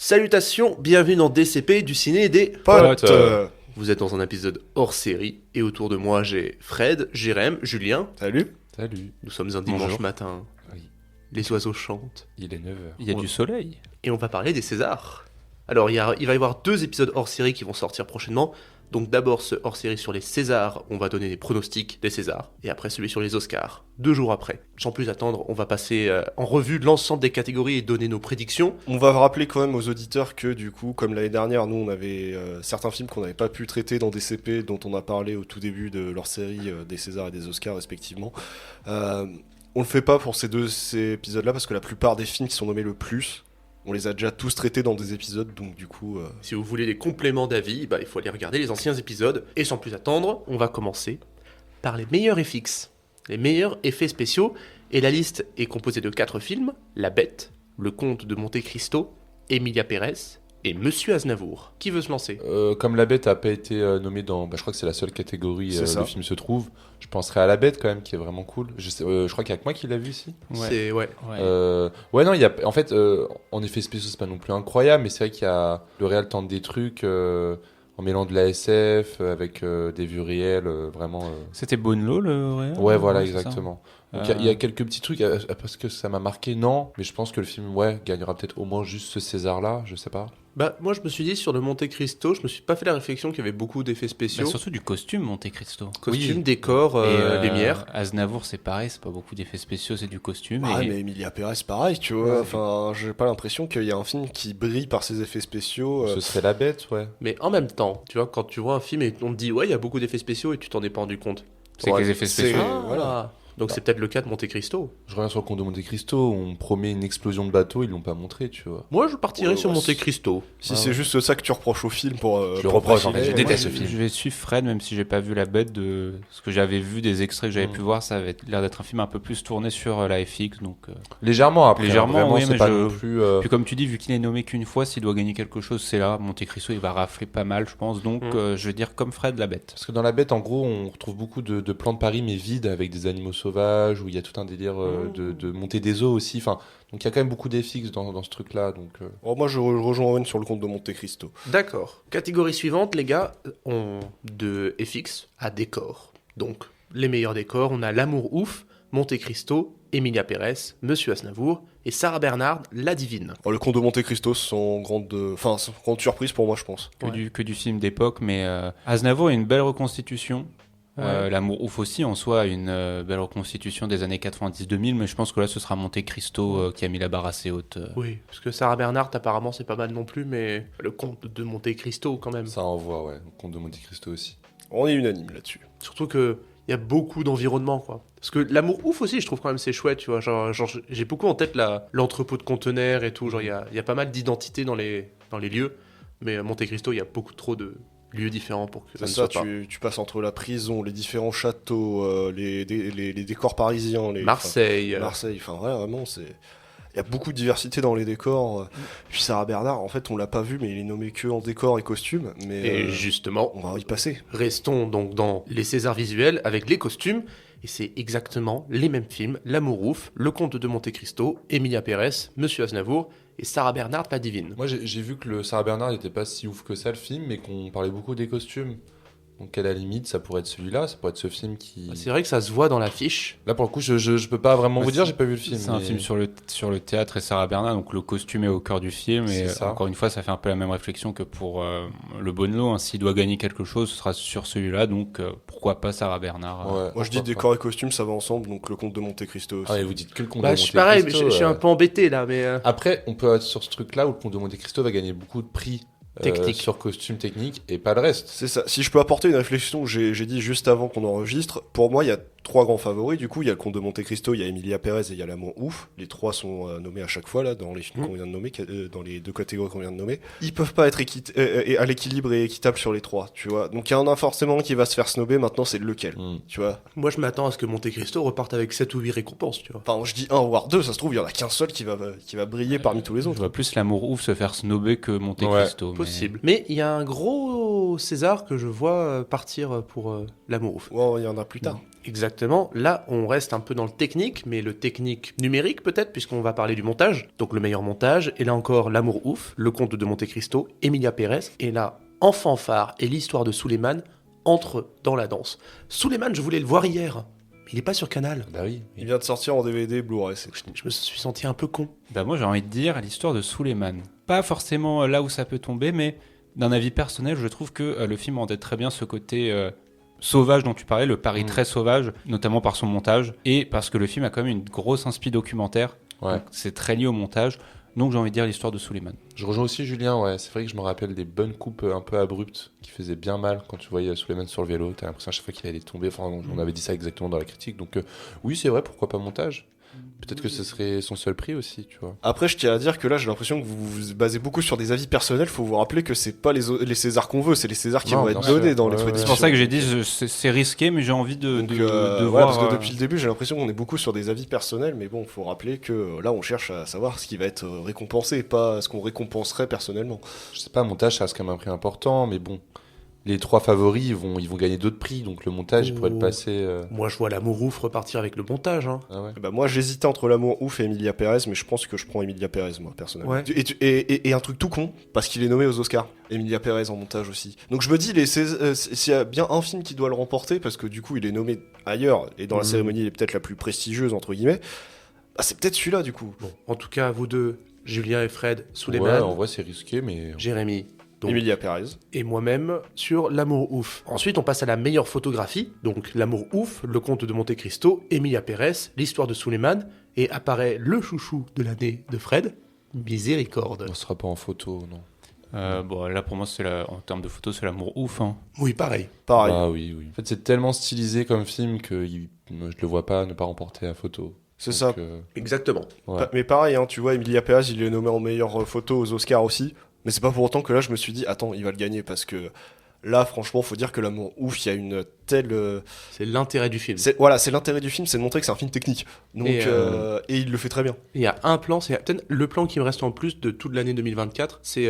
Salutations, bienvenue dans DCP du ciné et des Potes. Vous êtes dans un épisode hors série et autour de moi j'ai Fred, Jérém, Julien. Salut. Salut. Nous sommes un dimanche Bonjour. matin. Oui. Les oiseaux chantent Il est 9h. Il y a du soleil. et on va parler des Césars. Alors il va y avoir 2 épisodes hors série qui vont sortir prochainement. Donc d'abord ce hors série sur les Césars, on va donner des pronostics des Césars. Et après celui sur les Oscars, 2 jours après. Sans plus attendre, on va passer en revue l'ensemble des catégories et donner nos prédictions. On va rappeler quand même aux auditeurs que du coup, comme l'année dernière, nous on avait certains films qu'on n'avait pas pu traiter dans DCP, dont on a parlé au tout début de leur série des Césars et des Oscars respectivement. On le fait pas pour ces épisodes-là parce que la plupart des films qui sont nommés le plus, on les a déjà tous traités dans des épisodes, donc du coup... Si vous voulez des compléments d'avis, il faut aller regarder les anciens épisodes. Et sans plus attendre, on va commencer par les meilleurs FX, les meilleurs effets spéciaux. Et la liste est composée de 4 films: La Bête, Le Comte de Monte Cristo, Emilia Pérez et Monsieur Aznavour. Qui veut se lancer? Comme La Bête n'a pas été nommée dans... je crois que c'est la seule catégorie C'est où ça. le film se trouve. Je penserais à La Bête quand même, qui est vraiment cool. Je crois qu'il y a que moi qui l'a vu ici. C'est ouais. Ouais, non, il y a... En fait, en effet spéciaux, c'est pas non plus incroyable, mais c'est vrai qu'il y a... Le réel tente des trucs en mêlant de la SF avec des vues réelles, vraiment... C'était Bonello le réel. Ouais, voilà, c'est ça. exactement. Donc il y a quelques petits trucs, parce que ça m'a marqué, non, mais je pense que le film, gagnera peut-être au moins juste ce César-là, je sais pas. Moi je me suis dit sur le Monte Cristo, je me suis pas fait la réflexion qu'il y avait beaucoup d'effets spéciaux. Bah, surtout du costume Monte Cristo. Costumes, oui. décors, lumière. Aznavour c'est pareil, c'est pas beaucoup d'effets spéciaux, c'est du costume. Ah, et... mais Emilia Pérez, pareil, tu vois. Enfin, j'ai pas l'impression qu'il y a un film qui brille par ses effets spéciaux. Ce serait La Bête, ouais. Mais en même temps, tu vois, quand tu vois un film et on te dit ouais, il y a beaucoup d'effets spéciaux et tu t'en es pas rendu compte. C'est que les effets c'est- spéciaux. voilà. Donc c'est peut-être le cas de Monte Cristo. Je reviens sur le Comte de Monte Cristo, on promet une explosion de bateau, ils l'ont pas montré, tu vois. Moi je partirais Ouais, sur ouais, Monte c'est- Cristo. Si c'est juste ça que tu reproches au film pour... Je le reproche, en fait, je Ouais, déteste moi, ce film. Je vais suivre Fred, même si j'ai pas vu La Bête, de ce que j'avais vu, des extraits que j'avais pu voir, ça avait l'air d'être un film un peu plus tourné sur la FX. Donc, Légèrement après, Légèrement, vraiment, oui, c'est mais pas je- non plus... Puis comme tu dis, vu qu'il est nommé qu'une fois, s'il doit gagner quelque chose, c'est là. Monte Cristo, il va rafler pas mal, je pense. Donc, je vais dire comme Fred, La Bête. Parce que dans La Bête, en gros, on retrouve beaucoup de plans de Paris, mais vides, avec des animaux sauvages, où il y a tout un délire de montée des eaux aussi. Enfin, donc il y a quand même beaucoup d'FX dans ce truc-là. Donc, Oh, moi, je rejoins Owen sur le compte de Monte Cristo. D'accord. Catégorie suivante, les gars, on de FX à décor. Donc les meilleurs décors, on a L'amour ouf, Monte Cristo, Emilia Pérez, Monsieur Aznavour et Sarah Bernard, la divine. Oh, le compte de Monte Cristo, sans grande surprise pour moi, je pense. Que du film d'époque, mais Aznavour a une belle reconstitution. Ouais. L'amour ouf aussi en soi a une belle reconstitution des années 90-2000, mais je pense que là ce sera Monte Cristo qui a mis la barre assez haute. Oui, parce que Sarah Bernard, apparemment, c'est pas mal non plus, mais le comte de Monte Cristo quand même. ça envoie, ouais. Le Comte de Monte Cristo aussi. On est unanime là-dessus. Surtout que il y a beaucoup d'environnement, quoi. Parce que L'amour ouf aussi, je trouve quand même c'est chouette, tu vois. Genre, j'ai beaucoup en tête l'entrepôt de conteneurs et tout. Genre, il y a pas mal d'identité dans les lieux, mais à Monte Cristo, il y a beaucoup trop de lieux différents pour que ça C'est ne ça, soit pas. tu passes entre la prison, les différents châteaux, les décors parisiens, Marseille. Marseille, enfin ouais, vraiment, il y a beaucoup de diversité dans les décors. Puis Sarah Bernard, en fait, on l'a pas vu, mais il est nommé que en décor et costume. Mais Et justement, on va y passer. restons donc dans les Césars visuels avec les costumes. Et c'est exactement les mêmes films: L'amour ouf, Le Comte de Monte Cristo, Emilia Pérez, Monsieur Aznavour et Sarah Bernard, la divine. Moi, j'ai vu que le Sarah Bernard n'était pas si ouf que ça, le film, mais qu'on parlait beaucoup des costumes. Donc, à la limite, ça pourrait être celui-là, ça pourrait être ce film qui... C'est vrai que ça se voit dans l'affiche. Là, pour le coup, je peux pas vraiment Bah, vous dire, j'ai pas vu le film. C'est un mais- film sur le théâtre et Sarah Bernard, donc le costume est au cœur du film. Et C'est ça. encore une fois, ça fait un peu la même réflexion que pour le Bonello. Hein. S'il doit gagner quelque chose, ce sera sur celui-là, donc pourquoi pas Sarah Bernard. Ouais, Moi, je pourquoi dis pas. décor et costume, ça va ensemble, donc le comte de Monte Cristo aussi. Ah, et vous dites que le Comte Bah, de je suis Monte pareil, mais Cristo, je suis un peu embêté là, mais. Après, on peut être sur ce truc-là où le Comte de Monte Cristo va gagner beaucoup de prix Technique. sur costume technique et pas le reste. C'est ça. Si je peux apporter une réflexion que j'ai dit juste avant qu'on enregistre, pour moi, il y a 3 grands favoris. Du coup, il y a le Comte de Monte Cristo, il y a Emilia Pérez et il y a L'amour ouf. Les 3 sont nommés à chaque fois là dans les films qu'on vient de nommer, dans les 2 catégories qu'on vient de nommer. Ils peuvent pas être à l'équilibre et équitable sur les 3, tu vois. Donc il y en a un forcément qui va se faire snobber. Maintenant, c'est lequel, tu vois. Moi, je m'attends à ce que Monte Cristo reparte avec 7 ou 8 récompenses, tu vois. Enfin, je dis 1 voire 2, ça se trouve, il y en a qu'un seul qui va briller parmi tous les Je autres. vois plus L'amour ouf se faire snobber que Monte Ouais, Cristo. mais- Possible. Mais il y a un gros au César que je vois partir pour L'amour ouf. Ouais, il y en a plus tard. Exactement. Là, on reste un peu dans le technique, mais le technique numérique peut-être, puisqu'on va parler du montage. Donc le meilleur montage. Et là encore, L'amour ouf, Le Comte de Monte Cristo, Emilia Pérez. Et là, en fanfare et l'histoire de Suleiman entrent dans la danse. Suleiman, je voulais le voir hier, mais il n'est pas sur Canal. Bah oui. Il vient de sortir en DVD, Blu-ray. Je me suis senti un peu con. Bah moi j'ai envie de dire l'histoire de Suleiman. Pas forcément là où ça peut tomber, mais d'un avis personnel, je trouve que le film rendait très bien ce côté sauvage dont tu parlais, le Paris très sauvage, notamment par son montage, et parce que le film a quand même une grosse inspi documentaire. Ouais. Donc, c'est très lié au montage. Donc j'ai envie de dire l'histoire de Suleiman. Je rejoins aussi Julien, ouais. C'est vrai que je me rappelle des bonnes coupes un peu abruptes qui faisaient bien mal quand tu voyais Suleiman sur le vélo. T'as l'impression à chaque fois qu'il allait tomber. Enfin, on avait dit ça exactement dans la critique. Donc oui, c'est vrai, pourquoi pas montage. Peut-être que ce serait son seul prix aussi, tu vois. Après, je tiens à dire que là, j'ai l'impression que vous vous basez beaucoup sur des avis personnels. Faut vous rappeler que c'est pas les Césars qu'on veut, c'est les Césars qui Non, vont bien être sûr. donnés dans Ouais, l'exposition. C'est pour ça que j'ai dit c'est risqué, mais j'ai envie de Ouais, voir. parce que depuis le début, j'ai l'impression qu'on est beaucoup sur des avis personnels, mais bon, faut rappeler que là, on cherche à savoir ce qui va être récompensé, pas ce qu'on récompenserait personnellement. Je sais pas, montage, ça reste quand même un prix important, mais bon. Les 3 favoris, ils vont gagner d'autres prix, donc le montage, il pourrait le passer. Moi, je vois L'amour ouf repartir avec le montage. Hein. Ah ouais. Bah, moi, j'hésitais entre L'amour ouf et Emilia Pérez, mais je pense que je prends Emilia Pérez, moi, personnellement. Ouais. Et un truc tout con, parce qu'il est nommé aux Oscars. Emilia Pérez en montage aussi. Donc je me dis, s'il y a bien un film qui doit le remporter, parce que du coup, il est nommé ailleurs, et dans la cérémonie, il est peut-être la plus prestigieuse, entre guillemets, bah, c'est peut-être celui-là, du coup. Bon, en tout cas, vous deux, Julien et Fred, Ouais, Suleiman, en vrai, c'est risqué, mais. Jérémy. Donc, Emilia Pérez. et moi-même sur L'amour ouf. Ensuite, on passe à la meilleure photographie, donc L'amour ouf, Le Comte de Monte Cristo, Emilia Pérez, l'histoire de Suleiman, et apparaît le chouchou de l'année de Fred, Miséricorde. On sera pas en photo, non. Bon, là pour moi, en termes de photos, c'est L'amour ouf. Hein. Oui, pareil. Pareil. Ah oui, oui. En fait, c'est tellement stylisé comme film que je le vois pas ne pas remporter la photo. C'est Donc, ça. Exactement. Ouais. Mais pareil, hein, tu vois, Emilia Pérez, il est nommé en meilleure photo aux Oscars aussi. Mais c'est pas pour autant que là, je me suis dit, attends, il va le gagner, parce que là, franchement, faut dire que L'amour ouf, il y a une telle. C'est l'intérêt du film. Voilà, c'est l'intérêt du film, c'est de montrer que c'est un film technique. Donc, Et, et il le fait très bien. Il y a un plan, c'est peut-être le plan qui me reste en plus de toute l'année 2024, c'est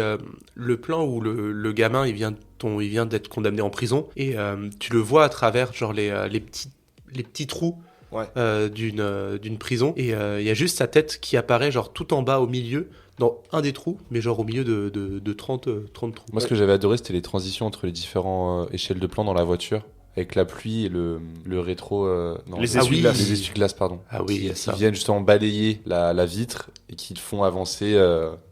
le plan où le gamin, il vient d'être condamné en prison, et tu le vois à travers genre les petits trous d'une prison, et il y a juste sa tête qui apparaît genre tout en bas au milieu, dans un des trous, mais genre au milieu de 30 trous. Moi, ce que j'avais adoré, c'était les transitions entre les différentes échelles de plan dans la voiture, avec la pluie et le rétro. Non, Les essuie-glaces. Les essuie-glaces, pardon. Ah oui, il y a Qui ça. viennent justement balayer la vitre et qui le font avancer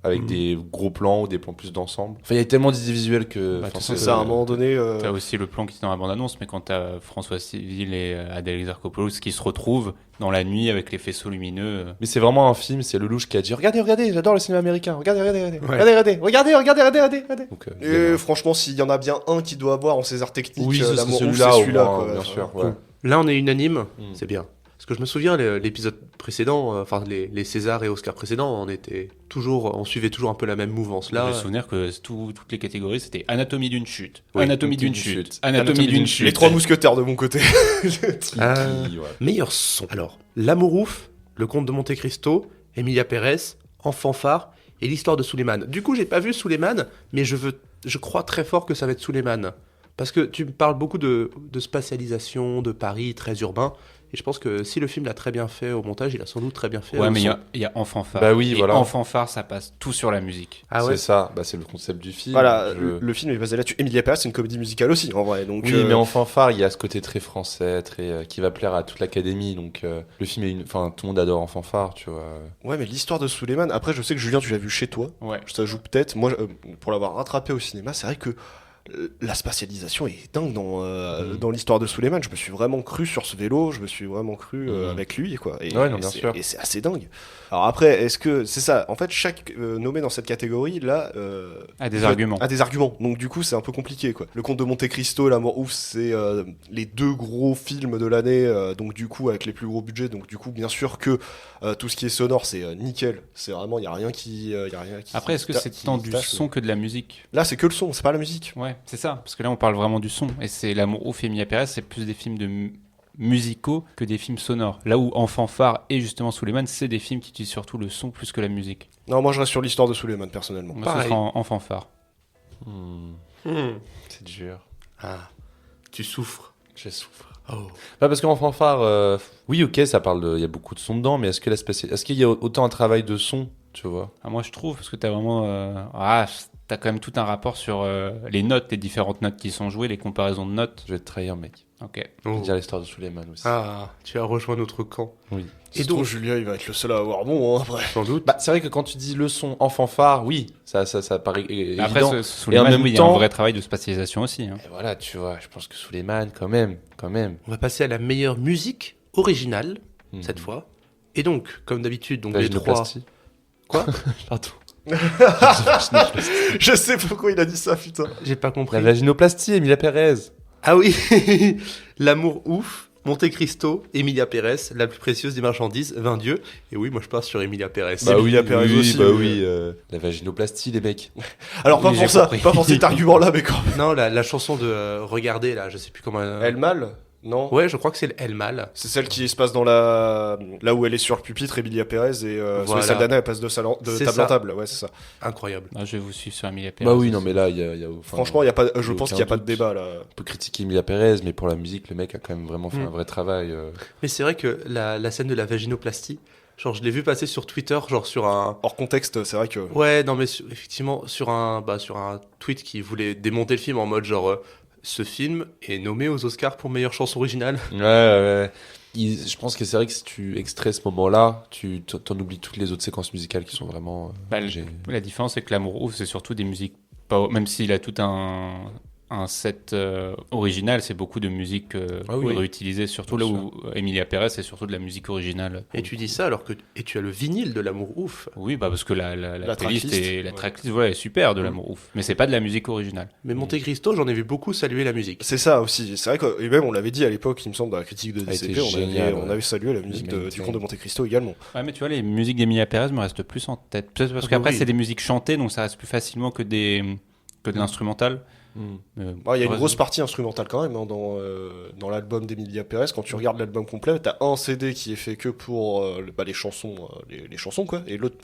avec des gros plans ou des plans plus d'ensemble. Enfin, il y a tellement d'idées visuelles que. Bah, enfin, C'est ça, à un moment donné. T'as aussi le plan qui était dans la bande-annonce, mais quand t'as François Civil et Adèle Exarchopoulos qui se retrouvent dans la nuit avec les faisceaux lumineux. Mais c'est vraiment un film, c'est Lelouch qui a dit regardez, j'adore le cinéma américain, regardez. Donc, Et franchement, s'il y en a bien un qui doit avoir en César technique, oui, ce serait L'amour ouf, celui-là, c'est au celui-là, moins, quoi. bien sûr. Ouais. Là, on est unanime, Mm. c'est bien. Parce que je me souviens, l'épisode précédent, enfin les Césars et Oscars précédents, on suivait toujours un peu la même mouvance. Là, Là, j'ai le souvenir que toutes les catégories, c'était anatomie d'une chute, Oui, anatomie d'une chute, anatomie d'une chute. Les 3 mousquetaires de mon côté. Qui, ouais. meilleur son. Alors, L'amour ouf, Le Comte de Monte Cristo, Emilia Pérez, En fanfare et l'histoire de Suleiman. Du coup, j'ai pas vu Suleiman, mais je crois très fort que ça va être Suleiman. Parce que tu me parles beaucoup de spatialisation, de Paris très urbain. Et je pense que si le film l'a très bien fait au montage, il a sans doute très bien fait Ouais, au mais son. il y a En fanfare. Bah oui, Et voilà. En fanfare, ça passe tout sur la musique. Ah ouais. C'est ça, bah, c'est le concept du film. Voilà, Je- le film est basé là-dessus. Emilia Pérez, c'est une comédie musicale aussi, en vrai. Donc, Oui, mais en fanfare, il y a ce côté très français, qui va plaire à toute l'académie. Donc, le film enfin, tout le monde adore En fanfare, tu vois. Ouais, mais l'histoire de Suleiman, après, je sais que Julien, tu l'as vu chez toi. Ouais. Je t'ajoute peut-être. Moi, pour l'avoir rattrapé au cinéma, c'est vrai que la spatialisation est dingue dans l'histoire de Suleiman. Je me suis vraiment cru sur ce vélo, je me suis vraiment cru avec lui, quoi. Et, Ouais, non, bien sûr. et c'est assez dingue. Alors après, est-ce que c'est ça? En fait, chaque nommé dans cette catégorie là A des arguments. a des arguments. Donc du coup, c'est un peu compliqué, quoi. Le Comte de Monte Cristo, L'amour ouf, c'est les 2 gros films de l'année. Donc du coup, avec les plus gros budgets. Donc du coup, bien sûr que tout ce qui est sonore, c'est nickel. C'est vraiment, il y a rien qui. Après, est-ce que c'est tant du son que de la musique? Là, c'est que le son, c'est pas la musique. Ouais, c'est ça. Parce que là, on parle vraiment du son. Et c'est L'amour ouf et Emilia Pérez, c'est plus des films musicaux que des films sonores. Là où En fanfare et justement Suleiman, c'est des films qui utilisent surtout le son plus que la musique. Non, moi je reste sur l'histoire de Suleiman personnellement. Moi, ce Pareil. sera en fanfare. C'est dur. Ah, tu souffres. Je souffre. Oh. Bah parce qu'en fanfare, oui, ok, ça parle il y a beaucoup de son dedans, mais est-ce qu'il y a autant un travail de son, tu vois? Ah, moi, je trouve, parce que t'as vraiment. T'as quand même tout un rapport sur les notes, les différentes notes qui sont jouées, les comparaisons de notes. Je vais te trahir, mec. Ok. Je vais Oh. dire l'histoire de Suleiman aussi. Ah, tu as rejoint notre camp. Oui. Et Et donc- donc, Julien, il va être le seul à avoir bon, hein, après. Sans doute. Bah, c'est vrai que quand tu dis le son en fanfare, oui, ça paraît évident. Après, Et en Suleiman, même oui, il y a un temps- vrai travail de spatialisation aussi. Hein. Et voilà, tu vois, je pense que Suleiman, quand même. On va passer à la meilleure musique originale, cette Mhm. fois. Et donc, comme d'habitude, donc les trois... Vaginoplastie. Quoi? Pardon. Je sais pourquoi il a dit ça, putain. J'ai pas compris. La vaginoplastie, Emilia Pérez. Ah oui, L'amour ouf, Monte Cristo, Emilia Pérez, la plus précieuse des marchandises, 20 dieux. Et oui, moi je pars sur Emilia Pérez. Bah oui, Emilia Pérez aussi, oui. oui. La vaginoplastie, les mecs. Alors, pas Oui, pour j'ai ça, compris. pas pour cet argument-là, mais quand même. Non, la chanson de Regardez, là, je sais plus comment... Elle mal Non. Ouais, je crois que c'est El Mal. C'est celle qui se passe dans là où elle est sur le pupitre, Emilia Pérez, et Voilà. Zoé Saldana, elle passe de C'est table ça. en table. Ouais, c'est ça. Incroyable. Ah, je vais vous suivre sur Emilia Pérez. Bah oui, aussi. non, mais là, il y a enfin, Franchement, y a pas, je y a pense aucun qu'il n'y a pas de doute. débat là. on peut critiquer Emilia Pérez, mais pour la musique, le mec a quand même vraiment fait Mm. un vrai travail. Mais c'est vrai que la scène de la vaginoplastie, genre je l'ai vu passer sur Twitter, genre sur un... Hors contexte, c'est vrai que. Ouais, non mais effectivement, sur un tweet qui voulait démonter le film en mode genre... ce film est nommé aux Oscars pour meilleure chanson originale. Ouais. Je pense que c'est vrai que si tu extrais ce moment-là, t'en oublies toutes les autres séquences musicales qui sont vraiment. La différence, c'est que L'amour ouf, c'est surtout des musiques. Même s'il a tout un set original, c'est beaucoup de musique Ah oui. réutilisée, surtout Bien là où Emilia Pérez, c'est surtout de la musique originale. Et tu dis ça alors que tu as le vinyle de L'amour ouf. Oui, bah parce que la playlist tracklist, et la ouais. tracklist voilà, est super de L'amour ouf. Mais c'est pas de la musique originale. Mais Monte Cristo, j'en ai vu beaucoup saluer la musique. C'est ça aussi. C'est vrai que, et même on l'avait dit à l'époque, il me semble, dans la critique de a été DCP, génial, on ouais. avait salué la musique Le du Comte de Monte Cristo également. Ouais, mais tu vois, les musiques d'Emilia Pérez me restent plus en tête. Peut-être parce Ah bah qu'après, oui. c'est des musiques chantées, donc ça reste plus facilement que de l'instrumental. Mm. Il y a une Ouais, grosse partie instrumentale quand même hein, dans l'album d'Emilia Pérez. Quand tu regardes l'album complet, t'as un CD qui est fait que pour les chansons, les chansons quoi, et l'autre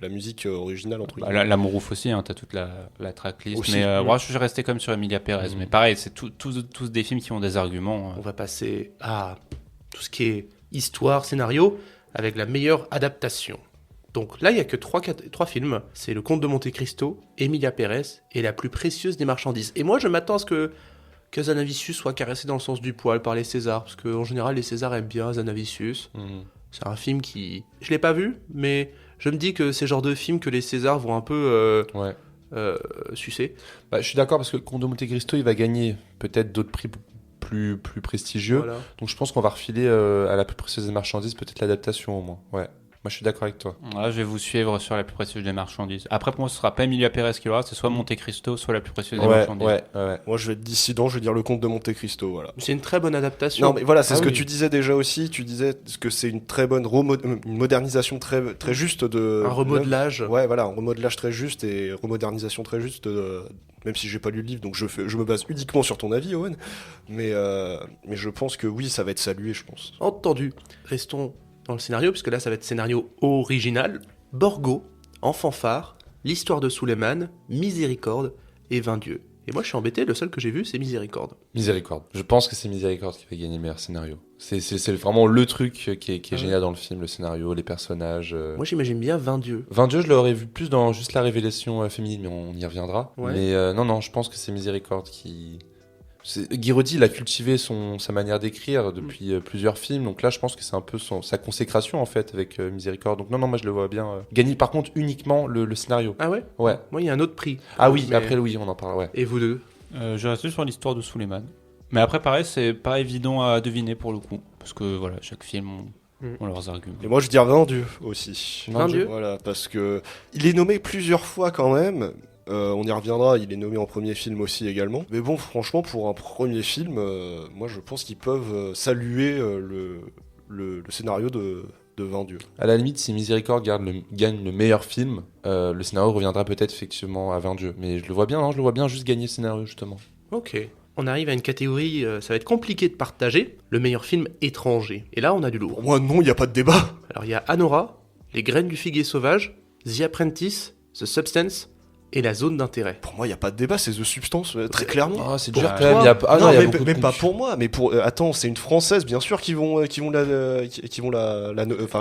la musique originale entre guillemets. L'amour ouf aussi, hein, t'as toute la tracklist. Aussi. Mais moi, je suis resté comme sur Emilia Pérez. Mais pareil, c'est tous des films qui ont des arguments. On va passer à tout ce qui est histoire, scénario, avec la meilleure adaptation. Donc là, il n'y a que trois films. C'est Le Comte de Monte Cristo, Emilia Pérez et La plus précieuse des marchandises. Et moi, je m'attends à ce que Zanavicius soit caressé dans le sens du poil par les Césars. Parce qu'en général, les Césars aiment bien Zanavicius. Mm. C'est un film qui... Je l'ai pas vu, mais je me dis que c'est le genre de film que les Césars vont un peu Ouais. sucer. Bah, je suis d'accord parce que Comte de Monte Cristo, il va gagner peut-être d'autres prix plus prestigieux. Voilà. Donc je pense qu'on va refiler à la plus précieuse des marchandises, peut-être l'adaptation au moins. Ouais. Moi, je suis d'accord avec toi. Je vais vous suivre sur La plus précieuse des marchandises. Après, pour moi, ce sera pas Emilia Pérez qui l'aura, c'est soit Monte Cristo, soit La plus précieuse des marchandises. Ouais. Moi, je vais être dissident, je vais dire le Comte de Monte Cristo, voilà. C'est une très bonne adaptation. Non, mais voilà, c'est Ah ce que oui. tu disais déjà aussi. Tu disais que c'est une très bonne une modernisation très juste de. Un remodelage. Ouais, voilà, un remodelage très juste et remodernisation très juste. Même si j'ai pas lu le livre, donc je me base uniquement sur ton avis, Owen. Mais je pense que oui, ça va être salué, je pense. Entendu. Restons dans le scénario, puisque là, ça va être scénario original. Borgo, en fanfare, l'histoire de Suleiman, Miséricorde et 20 dieux. Et moi, je suis embêté, le seul que j'ai vu, c'est Miséricorde. Miséricorde. Je pense que c'est Miséricorde qui va gagner le meilleur scénario. C'est vraiment le truc qui est génial dans le film, le scénario, les personnages. Moi, j'imagine bien 20 dieux. 22, je l'aurais vu plus dans juste la révélation féminine, mais on y reviendra. Ouais. Mais non, je pense que c'est Miséricorde qui... Guy Roddy, il a cultivé sa manière d'écrire depuis plusieurs films, donc là je pense que c'est un peu sa consécration en fait avec Miséricorde. Donc non, moi je le vois bien gagner par contre uniquement le scénario. Ah ouais? Ouais. Moi, il y a un autre prix. Ah oui, Mais- après oui, on en parle, ouais. Et vous deux? Je vais rester sur l'histoire de Suleiman. Mais après, pareil, c'est pas évident à deviner pour le coup. Parce que voilà, chaque film ont leurs arguments. Et moi, je dis 20 dieux aussi. 20 dieux? Voilà, parce que il est nommé plusieurs fois quand même. On y reviendra, il est nommé en premier film aussi également. Mais bon, franchement, pour un premier film, moi je pense qu'ils peuvent saluer le scénario de 20 dieux. À la limite, si Miséricorde gagne le meilleur film, le scénario reviendra peut-être effectivement à 20 dieux. Mais je le vois bien, je le vois bien juste gagner le scénario justement. Ok. On arrive à une catégorie, ça va être compliqué de partager, le meilleur film étranger. Et là, on a du lourd. Pour moi, non, il n'y a pas de débat. Alors, il y a Anora, Les graines du figuier sauvage, The Apprentice, The Substance, et la zone d'intérêt. Pour moi, il n'y a pas de débat, c'est The Substance, très clairement. Ah, c'est Pour dur toi. quand même. Il y a... Ah, non, il y a mais, beaucoup de mais pas concu. pour moi, mais pour. Attends, c'est une française, bien sûr, qui vont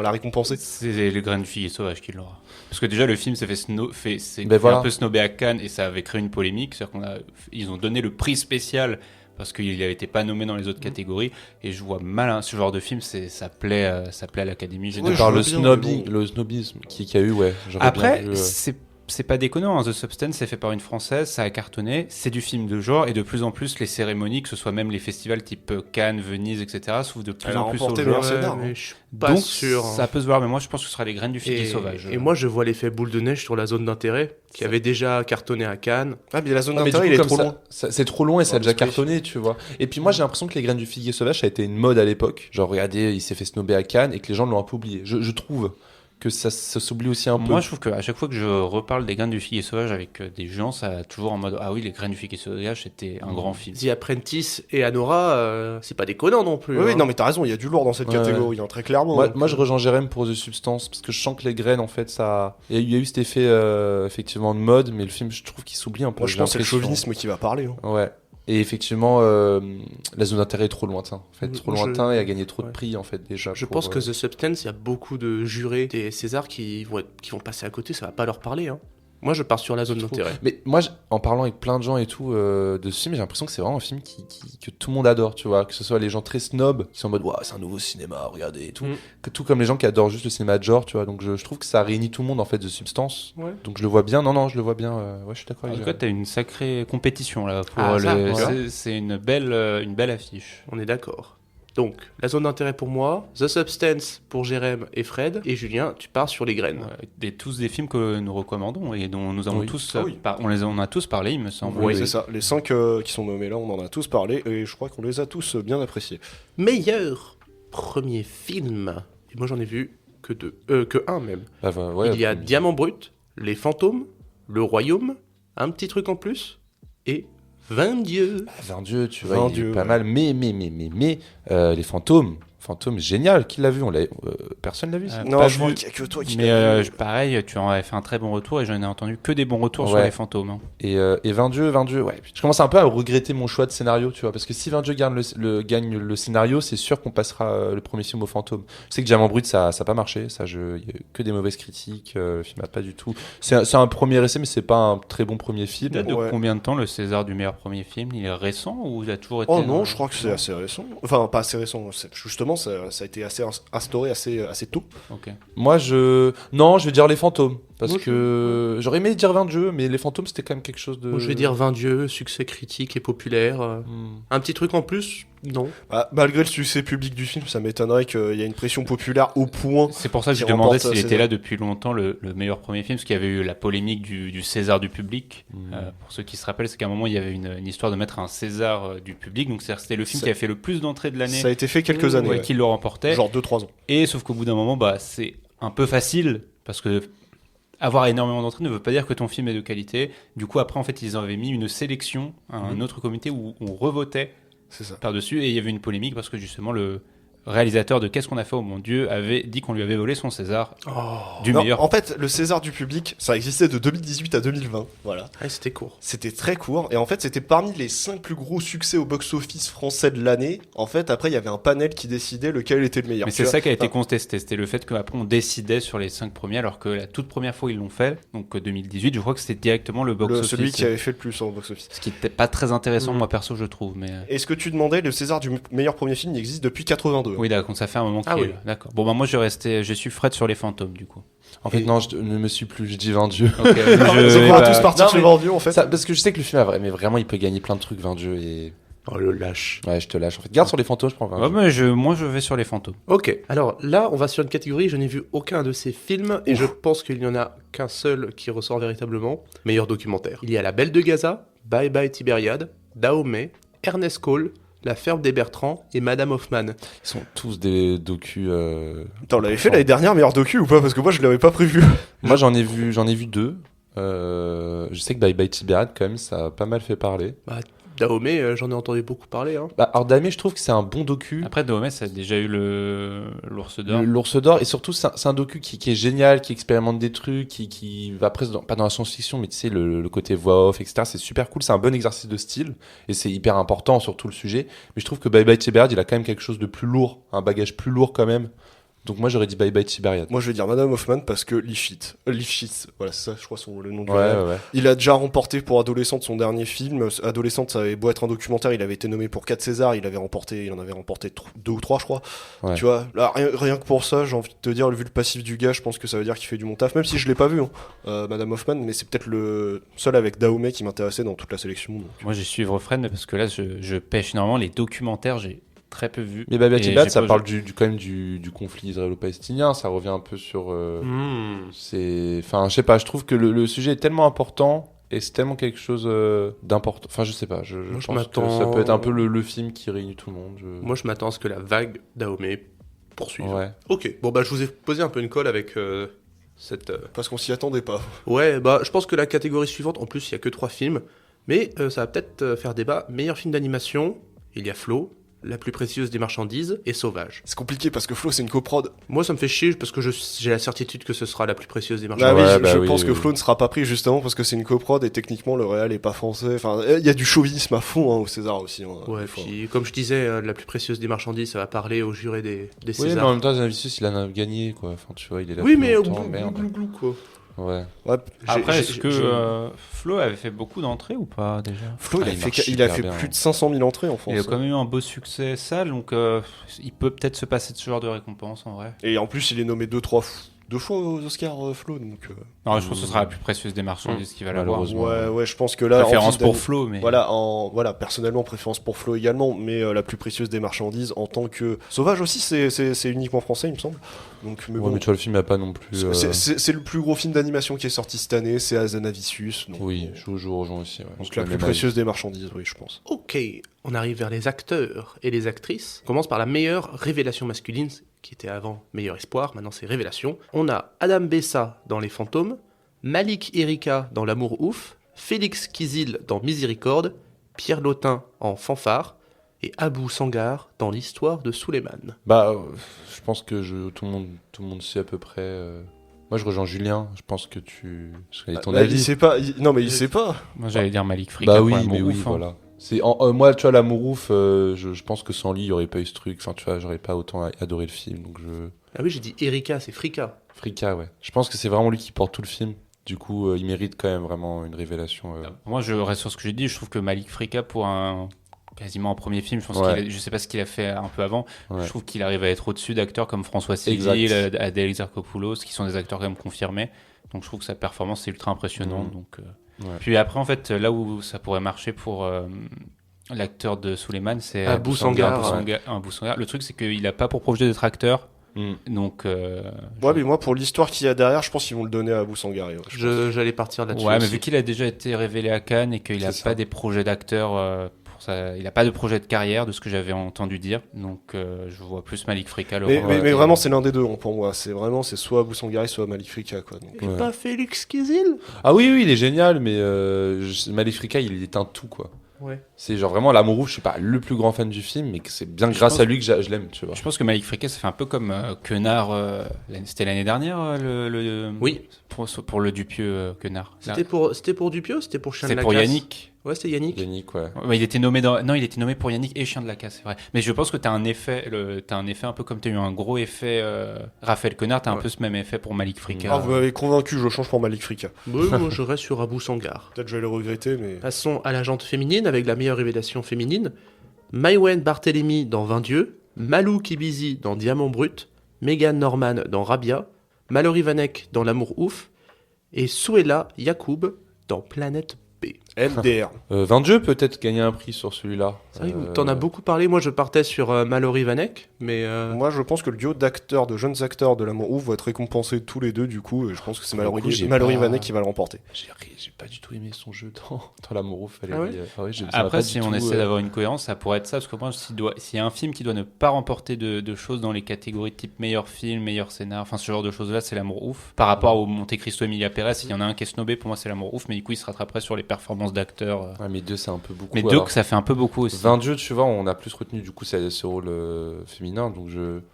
la récompenser. C'est les graines de filles sauvages qui l'aura. Parce que déjà, le film s'est fait Ben voilà. un peu snobé à Cannes et ça avait créé une polémique. C'est-à-dire ils ont donné le prix spécial parce qu'il n'avait été pas nommé dans les autres catégories. Et je vois mal ce genre de film, ça plaît à l'Académie Ouais, générale. je Par vois le bien, snobisme, mais bon. le snobisme qui a eu, ouais. J'aurais Après, bien vu, c'est pas déconnant, hein. The Substance, c'est fait par une Française, ça a cartonné, c'est du film de genre, et de plus en plus, les cérémonies, que ce soit même les festivals type Cannes, Venise, etc., s'ouvrent de plus Elle a en plus au remporté genre. meilleur scénar, hein. mais je suis pas Donc, sûr. ça peut se voir, mais moi, je pense que ce sera les graines du figuier sauvage. Et moi, je vois l'effet boule de neige sur la zone d'intérêt, qui avait déjà cartonné à Cannes. Ah, mais la zone Ah, mais du d'intérêt, coup, il est comme trop ça- loin. c'est trop loin et ça a Ouais, déjà parce que- cartonné, tu vois. Et puis moi, j'ai l'impression que les graines du figuier sauvage, ça a été une mode à l'époque. Genre, regardez, il s'est fait snobber à Cannes et que les gens l'ont un peu oublié. Je trouve que ça s'oublie aussi un peu. Moi, je trouve qu'à chaque fois que je reparle des graines du figuier sauvage avec des gens, ça a toujours en mode ah oui, les graines du figuier sauvage, c'était un grand film. The Apprentice et Anora, c'est pas déconnant non plus. Oui, oui, hein. non, mais t'as raison, il y a du lourd dans cette Ouais, catégorie, hein, très clairement. Moi, je rejoins Jérém pour The Substance parce que je sens que les graines, en fait, ça. Il y a eu cet effet effectivement de mode, mais le film, je trouve qu'il s'oublie un peu. Moi, je j'ai pense que c'est le l'impression. chauvinisme qui va parler. Hein. Ouais. Et effectivement, la zone d'intérêt est trop lointain. En fait, trop Je- lointain et a gagné trop de ouais. prix en fait déjà. Je pour, pense que The Substance, il y a beaucoup de jurés des Césars qui vont passer à côté, ça va pas leur parler. Hein. Moi, je pars sur la zone Je trouve. d'intérêt. Mais moi, en parlant avec plein de gens et tout de ce film, j'ai l'impression que c'est vraiment un film que tout le monde adore, tu vois. Que ce soit les gens très snobs qui sont en mode, waouh, c'est un nouveau cinéma, regardez et tout. Mm. Que tout comme les gens qui adorent juste le cinéma de genre, tu vois. Donc je trouve que ça réunit tout le monde en fait de substance. Ouais. Donc je le vois bien. Non, je le vois bien. Ouais, je suis d'accord En avec tout cas, Jérém. t'as une sacrée compétition là. Pour Ah, ça, le- voilà. c'est une belle affiche. On est d'accord. Donc, la zone d'intérêt pour moi, The Substance pour Jérém et Fred, et Julien, tu pars sur les graines. Tous des films que nous recommandons et dont nous avons Oui. tous, Ah oui. On a tous parlé, il me semble. Oui, c'est ça. Les 5 qui sont nommés là, on en a tous parlé et je crois qu'on les a tous bien appréciés. Meilleur premier film. Et moi, j'en ai vu que un même. Ah, bah, ouais, Il y a après, Diamant Brut, Les Fantômes, Le Royaume, un petit truc en plus, et 20 dieux. Ah, Verdieu, tu vois, 20 il est dieux, pas ouais. mal. Mais les fantômes, génial. Qui l'a vu? Personne l'a vu. ça Euh, Non, pas je crois vu. qu'il y a que toi qui Mais l'as vu. pareil, tu en avais fait un très bon retour et j'en ai entendu que des bons retours sur Ouais. les fantômes. hein. Et 22, ouais. Je commence un peu à regretter mon choix de scénario, tu vois, parce que si 22 gagne le scénario, c'est sûr qu'on passera le premier film au fantôme. Je sais que Diamant Brut, ça a pas marché, il y a eu que des mauvaises critiques, le film a pas du tout. C'est un premier essai, mais c'est pas un très bon premier Il film. date de Ouais. combien de temps le César du meilleur premier film? Il est récent ou il a toujours été Oh non, je crois que c'est assez récent. Enfin, pas assez récent. Justement, ça a été assez instauré assez tôt. Ok. Moi, je vais dire les fantômes, parce Moi, que j'aurais aimé dire 22, mais les fantômes, c'était quand même quelque chose de. Moi, je vais dire 20 dieux, succès critique et populaire. Hmm. Un petit truc en plus? Non. Bah, malgré le succès public du film, ça m'étonnerait qu'il y ait une pression populaire au point. C'est pour ça que Qui je demandais remporte s'il César. était là depuis longtemps le meilleur premier film, parce qu'il y avait eu la polémique du César du public. Pour ceux qui se rappellent, c'est qu'à un moment il y avait une histoire de mettre un César du public, donc c'était le film Ça- qui a fait le plus d'entrées de l'année, Ça a été fait quelques années. ouais, Ouais. qui le remportait. Genre 2-3 ans. Et sauf qu'au bout d'un moment, bah, c'est un peu facile, parce que avoir énormément d'entrées ne veut pas dire que ton film est de qualité. Du coup, après, en fait, ils avaient mis une sélection, un autre comité où on revotait C'est ça. par-dessus, et il y avait une polémique parce que justement le réalisateur de Qu'est-ce qu'on a fait au mon Dieu avait dit qu'on lui avait volé son César du Non, meilleur. en fait, le César du public, ça existait de 2018 à 2020. Voilà. Ah, c'était court. C'était très court. Et en fait, c'était parmi les 5 plus gros succès au box-office français de l'année. En fait, après, il y avait un panel qui décidait lequel était le meilleur. Mais Tu c'est vois. ça qui a été Enfin, contesté, c'était le fait qu'après on décidait sur les 5 premiers, alors que la toute première fois ils l'ont fait, donc 2018, je crois que c'était directement le box-office. celui qui avait fait le plus en box-office. Ce qui n'était pas très intéressant, Mm. moi perso, je trouve. Mais Et ce que tu demandais, le César du meilleur premier film, il existe depuis 82. oui, d'accord, ça fait un moment qu'il Ah est oui. là. D'accord. Bon, bah moi je suis Fred sur les fantômes du coup. En fait, Et- non, je ne me suis plus, je dis 22. Ok, Donc on va tous partir non, sur mais- Vendieu, en fait. Ça, parce que je sais que le film mais vraiment il peut gagner plein de trucs 22 et Oh, le lâche. ouais je te lâche en fait. Garde sur les fantômes, je prends 22. Ouais, mais moi je vais sur les fantômes. Ok, alors là, on va sur une catégorie, je n'ai vu aucun de ces films, et je pense qu'il n'y en a qu'un seul qui ressort véritablement. Meilleur documentaire. Il y a La Belle de Gaza, Bye Bye Tibériade, Dahomey, Ernest Cole, La ferme des Bertrands et Madame Hoffman. Ils sont tous des docus. Attends, on l'avait fait l'année dernière, meilleur docu ou pas? Parce que moi, je l'avais pas prévu. Moi j'en ai vu deux. Je sais que Bye Bye Tibériade quand même ça a pas mal fait parler. Dahomey, j'en ai entendu beaucoup parler. Hein. Bah, alors Dahomey, je trouve que c'est un bon docu. Après, Dahomey, ça a déjà eu l'ours d'or. L'ours d'or, et surtout c'est un docu qui est génial, qui expérimente des trucs, qui va presque pas dans la science-fiction, mais tu sais le côté voix off, etc. C'est super cool, c'est un bon exercice de style et c'est hyper important sur tout le sujet. Mais je trouve que Bye Bye Tibériade, il a quand même quelque chose de plus lourd, un bagage plus lourd quand même. Donc moi j'aurais dit Bye Bye Tibériade. Moi je vais dire Madame Hoffman parce que Lifshitz, voilà c'est ça je crois le nom du Ouais, réel. ouais. Il a déjà remporté pour Adolescente son dernier film. Adolescente, ça avait beau être un documentaire, il avait été nommé pour 4 Césars, il en avait remporté 2 ou 3 je crois. Ouais. Tu vois, là, rien que pour ça, j'ai envie de te dire, vu le passif du gars, je pense que ça veut dire qu'il fait du bon taf, même si je l'ai pas vu, Madame Hoffman, mais c'est peut-être le seul avec Dahomey qui m'intéressait dans toute la sélection. Donc. Moi, j'ai suivre Fred parce que là, je pêche énormément les documentaires. J'ai très peu vu. Mais Bye Bye Et Tibériade, j'ai ça pas- parle quand même du conflit israélo-palestinien, ça revient un peu sur... Enfin, je sais pas, je trouve que le sujet est tellement important et c'est tellement quelque chose d'important. Enfin, je sais pas, je Moi, je pense que m'attends- ça peut être un peu le film qui réunit tout le monde. Moi, je m'attends à ce que la vague Dahomey poursuive. Ouais. Ok, bon, bah, je vous ai posé un peu une colle avec cette. Parce qu'on s'y attendait pas. Ouais, bah, je pense que la catégorie suivante, en plus, il y a que 3 films, mais ça va peut-être faire débat. Meilleur film d'animation, il y a Flo, La plus précieuse des marchandises et Sauvage. C'est compliqué parce que Flo c'est une coprod. Moi, ça me fait chier parce que j'ai la certitude que ce sera La plus précieuse des Ah marchandises. oui, Ouais, bah je oui, pense que oui. Flo ne sera pas pris justement parce que c'est une coprod et techniquement le réel est pas français. Enfin, il y a du chauvinisme à fond au César aussi. Ouais, des fois. puis comme je disais, La plus précieuse des marchandises, ça va parler aux jurés des Oui, mais Césars. en même temps, Zanavicius, il en a gagné, quoi. Enfin, tu vois, il est là Oui, depuis mais longtemps, merde. glou, quoi. Ouais. Ouais, Après, j'ai- est-ce que j'ai- Flo avait fait beaucoup d'entrées ou pas déjà? Flo, Ah, il il marche a super fait bien, plus hein. de 500 000 entrées en France. Il a quand même eu un beau succès salle, donc il peut peut-être se passer de ce genre de récompense en vrai. Et en plus, il est nommé 2 fois aux Oscars, Flo. Donc, Non, je pense que ce sera la plus précieuse des marchandises qui va l'avoir. Malheureusement. ouais, je pense que là. Préférence en pour film Flo, mais Voilà, personnellement, préférence pour Flo également, mais la plus précieuse des marchandises en tant que. Sauvage aussi, c'est uniquement français, il me semble. Donc, mais Ouais, bon. mais tu vois, le film n'a pas non plus. C'est le plus gros film d'animation qui est sorti cette année, c'est Azanavicius. Donc, Oui, je vous rejoins aussi. Ouais. donc la plus précieuse des marchandises, oui, je pense. Ok, on arrive vers les acteurs et les actrices. On commence par la meilleure révélation masculine, qui était avant Meilleur Espoir, maintenant c'est Révélation. On a Adam Bessa dans Les Fantômes, Malik Erika dans L'Amour Ouf, Félix Kizil dans Miséricorde, Pierre Lotin en Fanfare, et Abou Sangar dans L'Histoire de Suleiman. Bah, je pense que tout le monde sait à peu près. Moi, je rejoins Julien. Je pense que je connais ton Bah, avis. il sait pas. Non, mais il sait pas. moi j'allais dire Malik Frika. Bah pour oui, L'amour mais oui, Ouf, hein. voilà. Moi, tu vois, L'Amour Ouf, je pense que sans lui, il n'y aurait pas eu ce truc. Enfin, tu vois, j'aurais pas autant adoré le film. Donc Ah oui, j'ai dit Erika, c'est Frika. Frika, ouais. Je pense que c'est vraiment lui qui porte tout le film. Du coup, il mérite quand même vraiment une révélation. Moi je reste sur ce que j'ai dit, je trouve que Malik Frika pour quasiment un premier film, je sais pas ce qu'il a fait un peu avant, Ouais. je trouve qu'il arrive à être au-dessus d'acteurs comme François Exact. Civil, Adèle Exarchopoulos, qui sont des acteurs quand même confirmés. Donc je trouve que sa performance est ultra impressionnante. Mhm. Donc, Ouais. Puis après en fait là où ça pourrait marcher pour l'acteur de Suleiman, c'est Abou Sangar, Abou Sangar. Le truc c'est qu'il a pas pour projet d'être acteur, Mm. donc Ouais, mais moi, pour l'histoire qu'il y a derrière, je pense qu'ils vont le donner à Abou Sangari. Ouais, je pense. J'allais partir là-dessus. ouais, mais aussi. vu qu'il a déjà été révélé à Cannes et qu'il n'a C'est pas ça. des projets d'acteur il n'a pas de projet de carrière de ce que j'avais entendu dire, donc je vois plus Malik Frika le Mais représenter. vraiment, c'est l'un des deux pour moi. C'est soit Abou Sangari, soit Malik Frika. Quoi. Donc, Et Ouais. pas Félix Kizil. Ah oui, il est génial, mais Malik Frika, il est un tout, quoi. Ouais. C'est genre vraiment L'Amour Ouf, je suis pas le plus grand fan du film, mais que c'est bien Je grâce pense- à lui que je l'aime, tu vois. Je pense que Malik Frika, ça fait un peu comme Quenard, c'était l'année dernière, Oui. pour le Dupieux Quenard. C'était pour Dupieux, c'était pour Chien de C'est la pour Casse. Yannick. Ouais, c'était Yannick. Yannick, ouais. Ouais, il était nommé il était nommé pour Yannick et Chien de la Casse, c'est vrai. Mais je pense que t'as un effet un peu comme t'as eu un gros effet Raphaël Quenard, t'as un Ouais. peu ce même effet pour Malik Frika. Ah, vous m'avez convaincu, je change pour Malik Frika. Bon, moi, je reste sur Abou Sangar. Peut-être je vais le regretter, mais. Passons à la jante féminine avec la meilleure révélation féminine. Maïwen Barthélemy dans 20 dieux, Malou Kibizi dans Diamant Brut, Megan Norman dans Rabia, Mallory Vanek dans L'Amour Ouf, et Souela Yacoub dans Planète B. MDR. 20 jeux peut-être gagner un prix sur celui-là. C'est vrai que t'en as beaucoup parlé, moi je partais sur Mallory Vanek, mais Moi, je pense que le duo d'acteurs, de jeunes acteurs de L'Amour Ouf va être récompensé tous les deux, du coup, et je pense que c'est Pour le coup, j'ai Mallory pas- Vanek qui va le remporter. J'ai pas du tout aimé son jeu dans L'Amour Ouf. Ah ouais Après, si on essaie d'avoir une cohérence, ça pourrait être ça, parce que moi, s'il y a un film qui doit ne pas remporter de choses dans les catégories type meilleur film, meilleur scénar, enfin ce genre de choses-là, c'est L'Amour Ouf. Par rapport au Monte Cristo Emilia Pérez, s'il y en a un qui est snobé, pour moi c'est L'Amour Ouf, mais du coup il se rattraperait sur les performances performance d'acteur. Ouais, mais 2, c'est un peu beaucoup. Mais 2, ça fait un peu beaucoup aussi. 22, tu vois, on a plus retenu du coup ce rôle féminin. Donc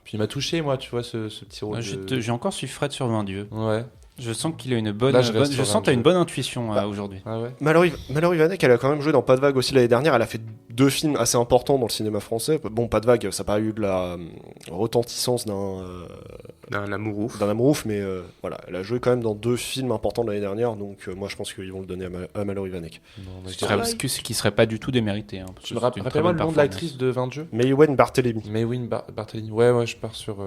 Puis il m'a touché, moi, tu vois, ce petit rôle. J'ai encore suivi Fred sur 20 dieux. Ouais. Je sens qu'il a une bonne. Là, je sens que tu as une bonne intuition aujourd'hui. Ah ouais. Mallory Vanek, elle a quand même joué dans Pas de vague aussi l'année dernière. Elle a fait 2 films assez importants dans le cinéma français. Bon, Pas de vague, ça n'a pas eu de la retentissance D'un amour ouf. d'un amour ouf, mais voilà, elle a joué quand même dans 2 films importants de l'année dernière. Donc moi, je pense qu'ils vont le donner à Mallory Vanek. Non, mais Ce qui serait pas du tout démérité. Hein, tu me rappelles-moi le nom de l'actrice de 20 jeux Maïwen Barthélémy. Maïwen Barthélémy. Ouais, je pars sur.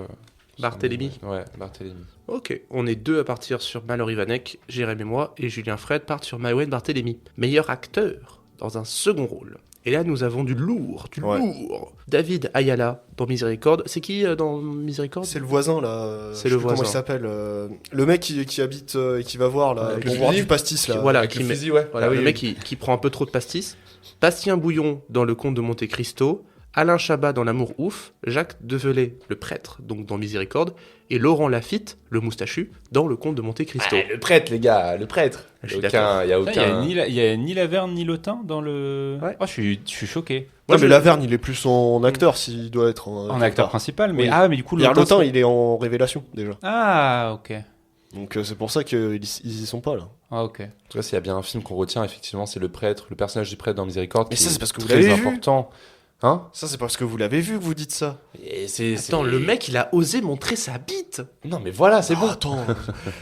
Barthélémy. Ouais, Barthélémy. Ok, on est 2 à partir sur Mallory Vanek, Jérémy et moi, et Julien Fred partent sur Maïwen Barthélémy. Meilleur acteur dans un second rôle. Et là, nous avons du lourd. David Ayala dans Miséricorde. C'est qui dans Miséricorde? C'est le voisin là. C'est je le sais plus comment voisin. il s'appelle. Le mec qui habite et qui va voir là, Avec pour le boire fusil. du pastis là. Voilà, Avec qui le met- fusil, ouais. Voilà, Ah oui, le oui. mec qui prend un peu trop de pastis. Bastien Bouillon dans Le Comte de Monte Cristo. Alain Chabat dans L'amour ouf. Jacques Develay, le prêtre, donc dans Miséricorde. Et Laurent Lafitte, le moustachu, dans Le Comte de Monte Cristo. Le prêtre, les gars, le prêtre. Je suis Il y a aucun. Il y a ni Laverne ni Lotin dans le. Ouais. Oh, je suis choqué. Ouais, je- mais Laverne, il est plus en acteur s'il doit être En acteur principal, mais Oui. mais du coup Pierre Lotin, Lotin, il est en révélation déjà. Ah, ok. Donc c'est pour ça qu'ils y sont pas là. Ah, ok. En tout cas, s'il y a bien un film qu'on retient, effectivement, c'est le prêtre, le personnage du prêtre dans Miséricorde. Mais qui ça, est c'est parce que vous très l'avez vu. important. Hein Ça, c'est parce que vous l'avez vu que vous dites ça. Et Attends, le mec, il a osé montrer sa bite. Non, mais voilà, c'est bon. Attends.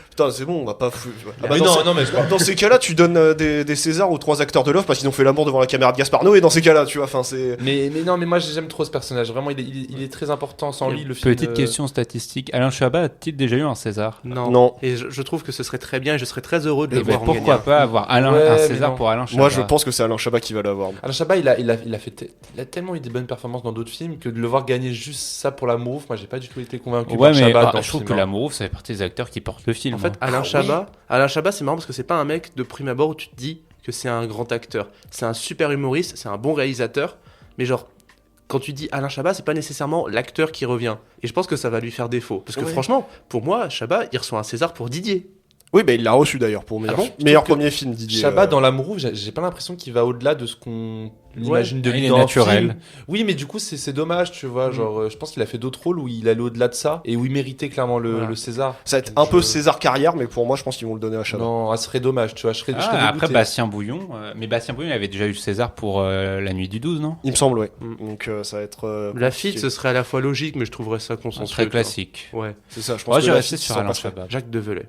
Putain, c'est bon, on va pas foutre. Ah bah, Mais dans non, ces- non, mais je parle. Dans ces cas-là, tu donnes des Césars aux 3 acteurs de l'offre parce qu'ils ont fait l'amour devant la caméra de Gaspard Noé. Dans ces cas-là, tu vois, enfin c'est. Mais non, mais moi j'aime trop ce personnage. Vraiment, il est très important. Sans lui, le film. Petite question statistique. Alain Chabat a-t-il déjà eu un César? Non. Et je trouve que ce serait très bien et je serais très heureux de le Eh ben, voir en gagner. pourquoi pas avoir un Ouais, mais César non. pour Alain Chabat? Moi, je pense que c'est Alain Chabat qui va l'avoir. Alain Chabat, il a tellement eu des bonnes performances dans d'autres films que de le voir gagner juste ça pour l'amour ouf, moi j'ai pas du tout été convaincu Ouais, par mais Chabat dans je ce trouve film, que hein. L'Amour ouf, ça fait partie des acteurs qui portent le film. En fait, hein. Alain Chabat, c'est marrant parce que c'est pas un mec de prime abord où tu te dis que c'est un grand acteur. C'est un super humoriste, c'est un bon réalisateur, mais genre, quand tu dis Alain Chabat, c'est pas nécessairement l'acteur qui revient. Et je pense que ça va lui faire défaut. Parce que Ouais. franchement, pour moi, Chabat, il reçoit un César pour Didier. Oui, bah il l'a reçu d'ailleurs pour meilleur, Ah bon meilleur Je trouve premier film, Didier. Chabat dans L'amour ouf, j'ai pas l'impression qu'il va au-delà de ce qu'on imagine de il lui est dans le naturel. film. Oui, mais du coup c'est dommage, tu vois, genre je pense qu'il a fait d'autres rôles où il allait au-delà de ça et où il méritait clairement Voilà. le César. Ça va être un peu César carrière, mais pour moi, je pense qu'ils vont le donner à Chabat. Non, ça serait dommage, tu vois, je serais Après dégoûté. Bastien Bouillon, mais Bastien Bouillon il avait déjà eu le César pour La Nuit du 12, non? Il me semble, ouais. Mm. Donc ça va être. Lafitte, compliqué. ce serait à la fois logique, mais je trouverais ça consensueux. Très quoi. classique. Ouais. C'est ça, je pense Moi que j'ai Lafitte, resté il sur s'en Alain passerait. Chabat. Jacques Develay.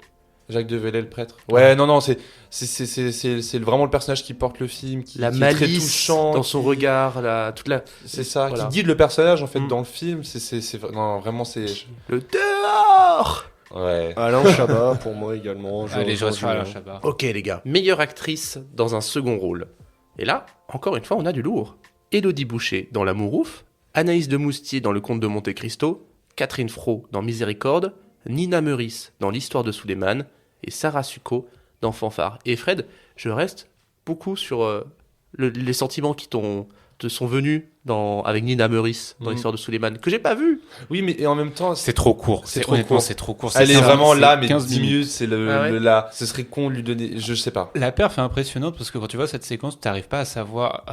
Jacques Develay, le prêtre. Ouais, non, c'est vraiment le personnage qui porte le film, qui La qui est très malice touchant, dans son regard, toute la... c'est ça, Voilà. qui guide le personnage en fait Mm. dans le film. Non, vraiment c'est. Le dehors. Ouais. Alain Chabat, pour moi également. Allez, je reste sur Alain Julien. Chabat. Ok les gars, meilleure actrice dans un second rôle. Et là, encore une fois, on a du lourd. Élodie Boucher dans L'amour ouf, Anaïs de Moustier dans Le Comte de Monte Cristo, Catherine Fro dans Miséricorde, Nina Meurice dans L'Histoire de Suleiman et Sarah Succo dans Fanfare. Et Fred, je reste beaucoup sur les sentiments qui te sont venus avec Nina Meurice dans Mhm. L'Histoire de Suleiman, que j'ai pas vu. Oui, mais et en même temps, C'est trop court. C'est trop Honnêtement, court. c'est trop court. elle est C'est vraiment c'est là, mais 15 10 minutes, c'est Ah ouais. là. Ce serait con de lui donner. Je sais pas. La perf est impressionnante parce que quand tu vois cette séquence, tu n'arrives pas à savoir.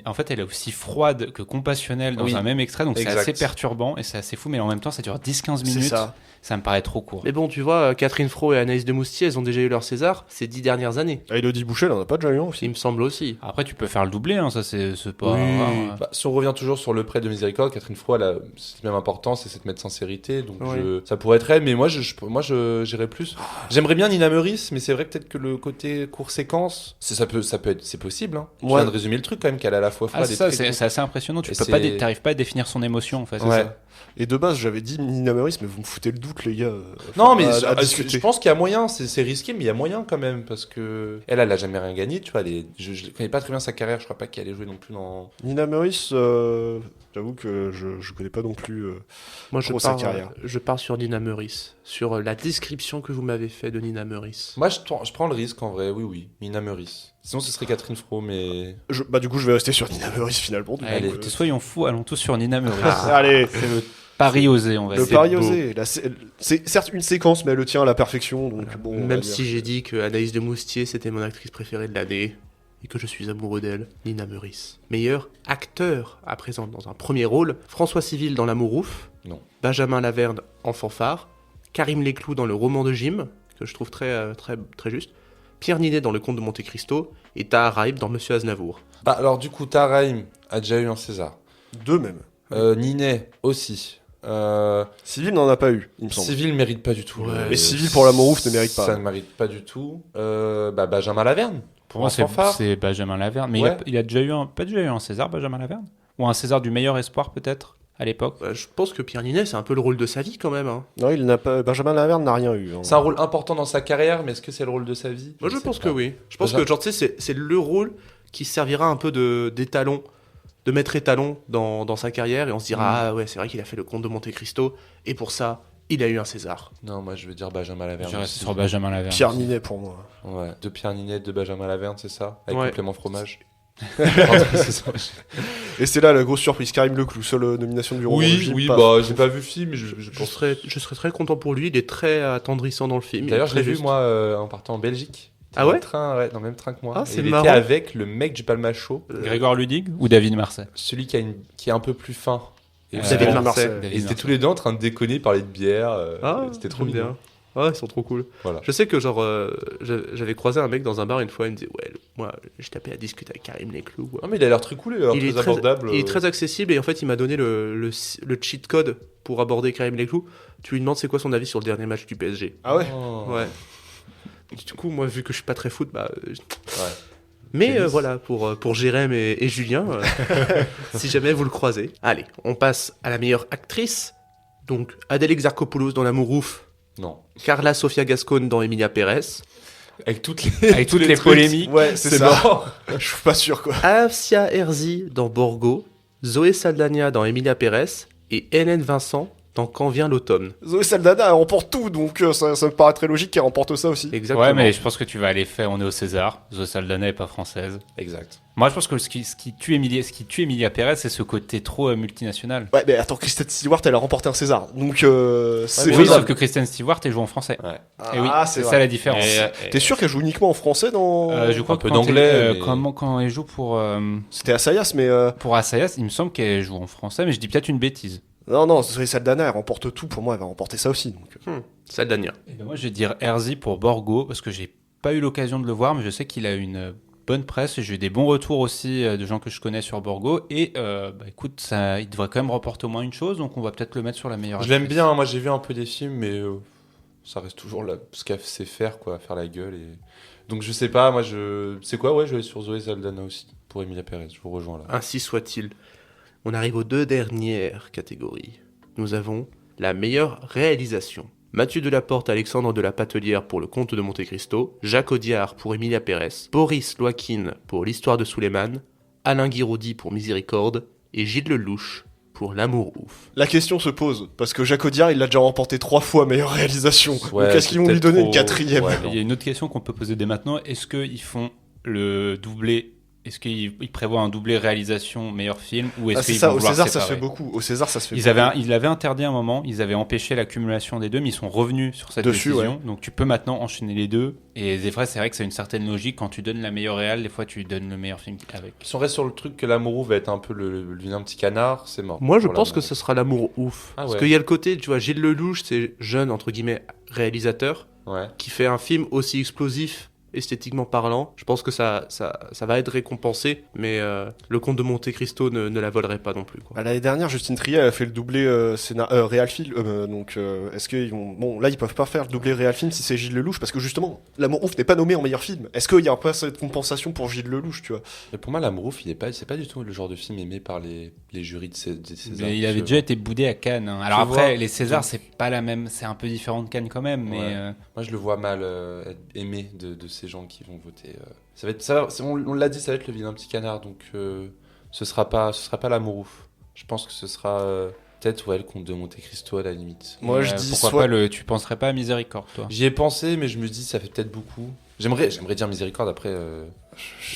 En fait, elle est aussi froide que compassionnelle dans Oui. un même extrait, donc c'est Exact. assez perturbant et c'est assez fou, mais en même temps, ça dure 10-15 C'est minutes. ça. Ça me paraît trop court. Mais bon, tu vois, Catherine Fro et Anaïs de Moustier, elles ont déjà eu leur César ces 10 dernières années. Ah, Élodie Boucher, elle en a pas déjà eu un aussi. Il me semble aussi. Après, tu peux faire le doublé, hein, ça c'est pas. Oui. Bah, si on revient toujours sur le prêt de Miséricorde, Catherine Fro, c'est même important, c'est cette mettre sincérité. Donc Ouais. ça pourrait être elle, mais moi, j'irais plus. J'aimerais bien Nina Meurice, mais c'est vrai peut-être que le côté court séquence, c'est possible. Hein. Ouais. Je viens de résumer le truc quand même, qu'elle est à la fois Ah, froide c'est et ça, très c'est cool. c'est assez impressionnant. Tu Et peux pas, c'est- t'arrives pas à définir son émotion en fait. Ouais. Et de base, j'avais dit Nina Meurice, mais vous me foutez le doute, les gars. Non, mais à je discuter. pense qu'il y a moyen, c'est risqué, mais il y a moyen quand même, parce que elle a jamais rien gagné, tu vois. Je connais pas très bien sa carrière, je crois pas qu'elle ait joué non plus dans. Nina Meurice, j'avoue que je connais pas non plus. Moi, je Trop sa pars, carrière. je pars sur Nina Meurice, sur la description que vous m'avez fait de Nina Meurice. Moi, je prends le risque en vrai, oui, Nina Meurice. Sinon, ce serait Catherine Fro, mais. Bah, du coup, je vais rester sur Nina Meurice finalement. du coup, Allez, soyons fous, allons tous sur Nina Meurice. Allez, C'est le pari osé, on va le dire. pari beau. osé. C'est certes une séquence, mais elle le tient à la perfection. Donc, bon, on va Même dire si que- j'ai dit que Anaïs de Moustier, c'était mon actrice préférée de l'année, et que je suis amoureux d'elle, Nina Meurice. Meilleur acteur à présent dans un premier rôle, François Civil dans L'amour ouf, Non. Benjamin Laverne en Fanfare, Karim Leclou dans Le roman de Jim, que je trouve très juste, Pierre Ninet dans Le Comte de Monte Cristo et Tahar Rahib dans Monsieur Aznavour. Bah, alors, du coup, Tahar a déjà eu un César. 2 même. Ninet aussi. Civil n'en a pas eu, il me semble. Civil mérite pas du tout. Ouais. Mais Civil pour L'amour ouf ne mérite pas. Ça ne mérite pas du tout. Benjamin Laverne. Pour moi, c'est Benjamin Laverne. Mais Ouais. il a déjà eu pas déjà eu un César, Benjamin Laverne? Ou un César du meilleur espoir, peut-être, à l'époque? Je pense que Pierre Ninet, c'est un peu le rôle de sa vie quand même. Hein. Non, il n'a pas. Benjamin Laverne n'a rien eu. Hein. C'est un rôle important dans sa carrière, mais est-ce que c'est le rôle de sa vie? Moi, je sais pense pas. que oui. Je pense Déjà- que, genre, tu sais, c'est le rôle qui servira un peu d'étalon, de maître étalon dans sa carrière, et on se dira, ah ouais, c'est vrai qu'il a fait Le Comte de Monte Cristo, et pour ça, il a eu un César. Non, moi je veux dire Benjamin Laverne. Je reste aussi. sur Benjamin Laverne. Pierre Ninet pour moi. Ouais, de Pierre Ninet, de Benjamin Laverne, c'est ça? Avec Ouais. complément fromage. Pardon, c'est ça. Et c'est là la grosse surprise. Karim Leclou, seule nomination du roman de Oui, Jim, oui, paf. bah j'ai pas vu le film, mais je Je pense. serais très content pour lui, il est très attendrissant dans le film. il est D'ailleurs, je très l'ai vu juste. moi en partant en Belgique. Ah Dans ouais le train, ouais, dans le même train que moi. Ah, Et c'est il marrant. était avec le mec du Palma Show, Grégoire Ludig ou David Marseille? celui qui est un peu plus fin. Et David ils Marseille. ils étaient tous les deux en train de déconner, parler de bière. C'était trop j'aime bien. bien. Ouais, ils sont trop cool. Voilà. Je sais que genre j'avais croisé un mec dans un bar une fois, il me disait ouais, moi je tapais à discuter avec Karim Leclou. Non, mais il a l'air très cool, il a l'air Il est très abordable. Il est très accessible et en fait il m'a donné le cheat code pour aborder Karim Leclou. Tu lui demandes c'est quoi son avis sur le dernier match du PSG. Ah ouais. Oh. Ouais. Du coup moi vu que je suis pas très foot Ouais. mais Tennis. voilà pour Jérém et Julien si jamais vous le croisez. Allez, on passe à la meilleure actrice. Donc Adèle Exarchopoulos dans L'amour ouf, Non. Carla Sofia Gascon dans Emilia Pérez, Avec toutes les, Avec toutes les trucs. polémiques. Ouais, c'est C'est ça. mort. Je suis pas sûr quoi. Afsia Herzi dans Borgo, Zoé Saldana dans Emilia Pérez et Hélène Vincent dans Quand vient l'automne. Zoé Saldana, elle remporte tout, donc ça me paraît très logique qu'elle remporte ça aussi. Exactement. Ouais, mais je pense que tu vas aller faire. On est au César. Zoé Saldana est pas française. Exact. Moi, je pense que ce qui tue Emilia Pérez, c'est ce côté trop multinational. Ouais, mais attends, Kristen Stewart, elle a remporté un César, donc c'est mais Oui, faisable. sauf que Kristen Stewart, elle joue en français. Ouais. Et oui, c'est vrai. ça la différence. T'es sûr qu'elle joue uniquement en français dans... Je crois Un peu que quand d'anglais, elle, mais- quand elle joue C'était Assayas, mais... pour Assayas, il me semble qu'elle joue en français, mais je dis peut-être une bêtise. Non, Zoé Saldana, elle remporte tout, pour moi, elle va remporter ça aussi. Donc... Saldana. Et ben moi, je vais dire Herzi pour Borgo, parce que j'ai pas eu l'occasion de le voir, mais je sais qu'il a une bonne presse. Et j'ai eu des bons retours aussi de gens que je connais sur Borgo. Et écoute, il devrait quand même remporter au moins une chose, donc on va peut-être le mettre sur la meilleure. Je l'aime actrice. bien, moi j'ai vu un peu des films, mais ça reste toujours là, ce qu'elle sait faire, quoi, faire la gueule. Et... Donc je sais pas, moi je. C'est quoi, ouais, je vais sur Zoé Saldana aussi, pour Emilia Pérez, je vous rejoins là. Ainsi soit-il. On arrive aux deux dernières catégories. Nous avons la meilleure réalisation. Mathieu Delaporte, Alexandre de la Patelière pour Le Comte de Monte Cristo, Jacques Audiard pour Emilia Pérez, Boris Loaquin pour L'Histoire de Suleiman, Alain Guiraudy pour Miséricorde et Gilles Lelouch pour L'amour ouf. La question se pose, parce que Jacques Audiard, il l'a déjà remporté 3 fois meilleure réalisation. Ouais, donc est-ce qu'ils vont lui peut-être donner trop- une quatrième Ouais, Il y a une autre question qu'on peut poser dès maintenant. Est-ce qu'ils font le doublé? Est-ce qu'ils prévoient un doublé réalisation meilleur film ou est-ce Ah, c'est qu'ils ça, vont au vouloir César, ça se séparer fait beaucoup. Au César, ça se fait Ils beaucoup. l'avaient interdit à un moment, ils avaient empêché l'accumulation des deux, mais ils sont revenus sur cette Dessus, décision. Donc tu peux maintenant enchaîner les deux. Et des fois, c'est vrai que c'est une certaine logique. Quand tu donnes la meilleure réal, des fois tu donnes le meilleur film avec. Si on reste sur le truc que l'amoureux va être un peu le vilain petit canard, c'est mort. Moi, je Pour pense que l'amoureux. ce sera L'amour ouf. Ah Parce ouais. qu'il y a le côté, tu vois, Gilles Lelouch, c'est jeune, entre guillemets, réalisateur, Ouais. qui fait un film aussi explosif, esthétiquement parlant. Je pense que ça va être récompensé, mais Le Comte de Monte Cristo ne la volerait pas non plus. Quoi. Bah, l'année dernière, Justine Triet a fait le doublé Real Film. Donc, est-ce qu'ils vont. Bon, là, ils peuvent pas faire le doublé Real Film si c'est Gilles Lelouch, parce que justement, L'amour ouf n'est pas nommé en meilleur film. Est-ce qu'il y a pas cette compensation pour Gilles Lelouch, tu vois? Mais pour moi, l'amoureux, c'est pas du tout le genre de film aimé par les jurys des Césars. Mais il avait déjà été boudé à Cannes. Hein. Alors Tu après, vois, les Césars, c'est pas la même, c'est un peu différent de Cannes quand même. Mais Ouais. Moi, je le vois mal être aimé de ces gens qui vont voter. Ça va être, on l'a dit, ça va être le vilain petit canard, donc ce sera pas l'amour ouf. Je pense que ce sera peut-être le Comte de Monte Cristo à la limite. Moi, je dis pourquoi soit. pas tu penserais pas à Miséricorde, toi? J'y ai pensé, mais je me dis ça fait peut-être beaucoup. J'aimerais dire Miséricorde, après...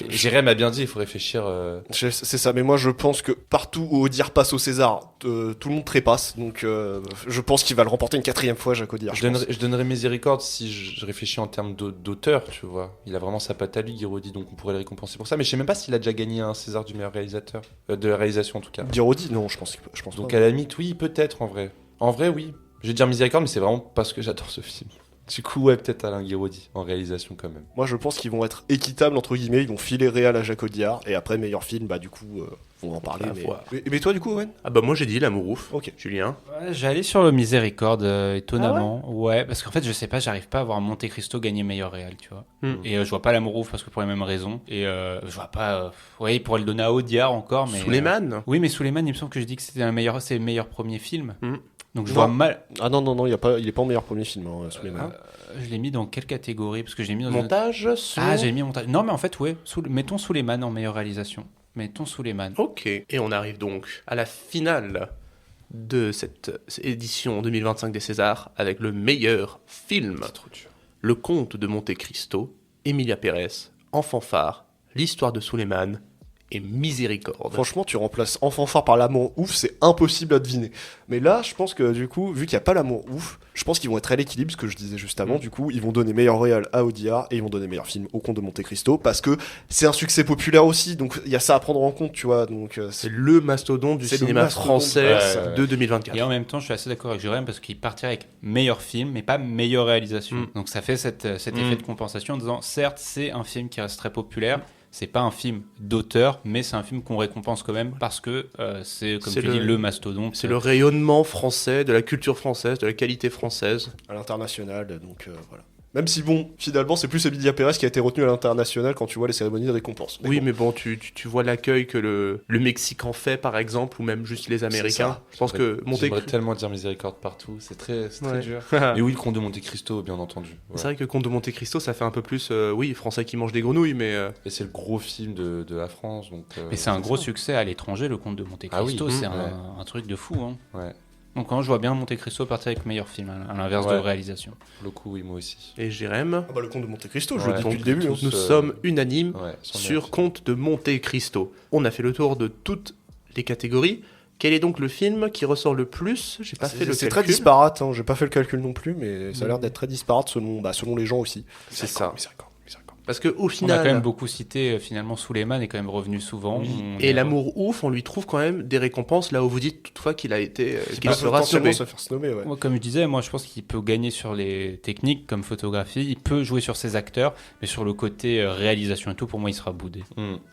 Jérém a bien dit, il faut réfléchir... C'est ça, mais moi je pense que partout où Audiard passe au César, tout le monde trépasse, donc je pense qu'il va le remporter une 4e fois, Jacques Audiard. Je donnerais Miséricorde si je réfléchis en termes d'auteur, tu vois. Il a vraiment sa patte à lui, Guiraudy, donc on pourrait le récompenser pour ça. Mais je sais même pas s'il a déjà gagné un César du meilleur réalisateur, de la réalisation en tout cas. Guiraudy, non, je pense Donc pas. à la limite, oui, peut-être en vrai. En vrai, oui. Je vais dire Miséricorde, mais c'est vraiment parce que j'adore ce film. Du coup, ouais, peut-être Alain Guiraudy en réalisation quand même. Moi je pense qu'ils vont être équitables, entre guillemets, ils vont filer réal à Jacques Audiard, et après meilleur film, bah du coup, on va en parler. À voir. Mais toi du coup, Owen? Ah bah moi j'ai dit L'amour ouf. Ok. Julien. Ouais, j'allais sur le Miséricorde, étonnamment. ouais, parce qu'en fait, je sais pas, j'arrive pas à voir Monte Cristo gagner meilleur réal, tu vois. Et je vois pas L'amour ouf parce que pour les mêmes raisons. Et je vois pas. Ouais, il pourrait le donner à Audiard encore, mais. Suleiman. Oui, mais Suleiman, il me semble que je dis que c'était c'est le meilleur premier film. Donc je Non. vois mal. Ah non, il est pas en meilleur premier film, hein, Suleiman. Je l'ai mis dans quelle catégorie? Parce que je l'ai mis dans Montage. Son. Ah, j'ai mis montage. Non, mais en fait, ouais. Mettons Suleiman en meilleure réalisation. Mettons Suleiman. Ok. Et on arrive donc à la finale de cette édition 2025 des Césars avec le meilleur film. C'est trop dur. Le Comte de Monte Cristo, Emilia Pérez, En fanfare, L'histoire de Suleiman et Miséricorde. Franchement, tu remplaces En fanfare par L'amour ouf, c'est impossible à deviner. Mais là, je pense que du coup, vu qu'il n'y a pas L'amour ouf, je pense qu'ils vont être à l'équilibre, ce que je disais juste avant. Du coup, ils vont donner meilleur réal à Audiard et ils vont donner meilleur film au Comte de Monte Cristo parce que c'est un succès populaire aussi. Donc il y a ça à prendre en compte, tu vois. Donc C'est le mastodonte du C'est le cinéma mastodonte, français ouais. de 2024. Et en même temps, je suis assez d'accord avec Jérém parce qu'il partirait avec meilleur film, mais pas meilleure réalisation. Donc ça fait cet effet de compensation en disant, certes, c'est un film qui reste très populaire. C'est pas un film d'auteur, mais c'est un film qu'on récompense quand même parce que c'est, comme C'est tu dis, le mastodonte. C'est le rayonnement français, de la culture française, de la qualité française. à l'international, donc voilà. Même si bon, finalement, c'est plus Emilia Pérez qui a été retenue à l'international quand tu vois les cérémonies de récompense. Oui, mais bon, tu vois l'accueil que le Mexique en fait, par exemple, ou même juste les Américains. ça. Je pense que J'aimerais tellement dire Miséricorde partout, c'est très Ouais. dur. C'est Et oui, le Comte de Monte Cristo, bien entendu. Voilà. vrai que Comte de Monte Cristo, ça fait un peu plus, oui, français qui mange des grenouilles, mais Et c'est le gros film de la France, donc... Mais c'est un gros ça. succès à l'étranger, le Comte de Monte Cristo. Ah oui, c'est ouais. un truc de fou. Hein. Ouais, Donc je vois bien Monte Cristo partir avec meilleur film, à l'inverse Ouais. de réalisation. pour le coup, oui, moi aussi. et Jérém, Ah bah le Comte de Monte Cristo, je Ouais. le dis depuis donc, le début. tous, nous sommes unanimes Ouais, sans sur merde. Comte de Monte Cristo. On a fait le tour de toutes les catégories. Quel est donc le film qui ressort le plus? J'ai pas fait le C'est calcul. très disparate, hein, j'ai pas fait le calcul non plus, mais ça a l'air d'être très disparate selon les gens aussi. C'est ça. Miséricorde. Parce que au On a final, quand même beaucoup cité, finalement, Suleiman est quand même revenu souvent. Oui. et L'amour ouf, on lui trouve quand même des récompenses là où vous dites toutefois qu'il a été, qu'il Bah, sera potentiellement sauvé. se faire se nommer, ouais. Moi, comme je disais, moi je pense qu'il peut gagner sur les techniques comme photographie, il peut jouer sur ses acteurs, mais sur le côté réalisation et tout, pour moi il sera boudé.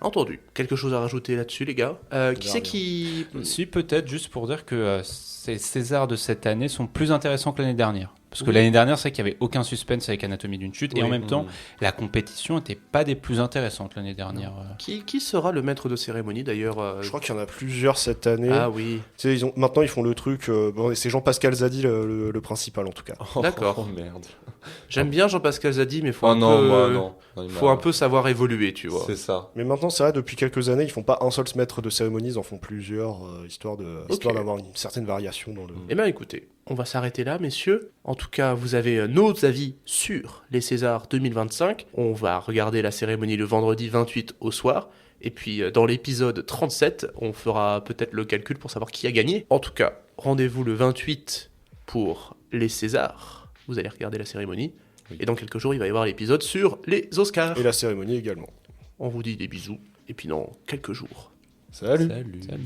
Entendu. Quelque chose à rajouter là-dessus, les gars? Qui c'est qui... Si, peut-être juste pour dire que ces Césars de cette année sont plus intéressants que l'année dernière. Parce que Oui. l'année dernière, c'est vrai qu'il y avait aucun suspense avec Anatomie d'une chute, et Oui. en même temps, la compétition n'était pas des plus intéressantes l'année dernière. Qui sera le maître de cérémonie d'ailleurs? Je crois qu'il y en a plusieurs cette année. Ah oui. Tu sais, maintenant ils font le truc. Bon, c'est Jean-Pascal Zadi le principal en tout cas. D'accord. Oh merde. J'aime bien Jean-Pascal Zadi, mais faut Oh un non, peu, moi non. faut un peu savoir évoluer, tu vois. C'est ça. Mais maintenant, c'est vrai, depuis quelques années, ils font pas un seul maître de cérémonie, ils en font plusieurs, histoire d'avoir une certaine variation dans le. Eh bien écoutez, on va s'arrêter là, messieurs. En tout cas, vous avez nos avis sur les Césars 2025. On va regarder la cérémonie le vendredi 28 au soir. Et puis dans l'épisode 37, on fera peut-être le calcul pour savoir qui a gagné. En tout cas, rendez-vous le 28 pour les Césars. Vous allez regarder la cérémonie. Oui. Et dans quelques jours, il va y avoir l'épisode sur les Oscars. Et la cérémonie également. On vous dit des bisous. Et puis dans quelques jours. Salut. Salut. Salut.